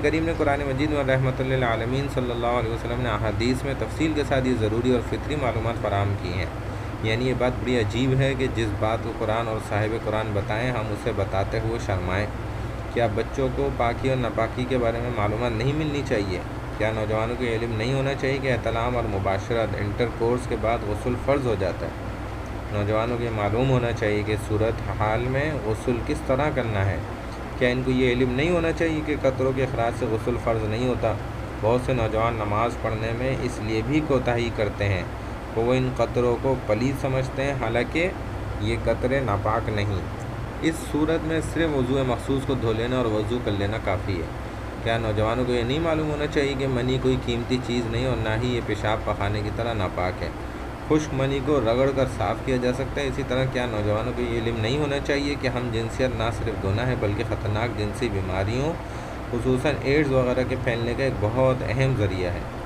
کریم نے قرآن مجید میں رحمۃ للعالمین صلی اللہ علیہ وسلم نے احادیث میں تفصیل کے ساتھ یہ ضروری اور فطری معلومات فراہم کی ہیں۔ یعنی یہ بات بڑی عجیب ہے کہ جس بات کو قرآن اور صاحب قرآن بتائیں ہم اسے بتاتے ہوئے شرمائیں۔ کیا بچوں کو پاکی اور ناپاکی کے بارے میں معلومات نہیں ملنی چاہیے؟ کیا نوجوانوں کو علم نہیں ہونا چاہیے کہ احتلام اور مباشرت انٹر کورس کے بعد غسل فرض ہو جاتا ہے؟ نوجوانوں کو یہ معلوم ہونا چاہیے کہ صورت حال میں غسل کس طرح کرنا ہے۔ کیا ان کو یہ علم نہیں ہونا چاہیے کہ قطروں کے اخراج سے غسل فرض نہیں ہوتا؟ بہت سے نوجوان نماز پڑھنے میں اس لیے بھی کوتاہی کرتے ہیں کہ وہ ان قطروں کو پلید سمجھتے ہیں، حالانکہ یہ قطرے ناپاک نہیں۔ اس صورت میں صرف وضو مخصوص کو دھو لینا اور وضو کر لینا کافی ہے۔ کیا نوجوانوں کو یہ نہیں معلوم ہونا چاہیے کہ منی کوئی قیمتی چیز نہیں اور نہ ہی یہ پیشاب پخانے کی طرح ناپاک ہے؟ خشک منی کو رگڑ کر صاف کیا جا سکتا ہے۔ اسی طرح کیا نوجوانوں کو یہ علم نہیں ہونا چاہیے کہ ہم جنسیت نہ صرف گناہ ہے بلکہ خطرناک جنسی بیماریوں خصوصاً ایڈز وغیرہ کے پھیلنے کا ایک بہت اہم ذریعہ ہے؟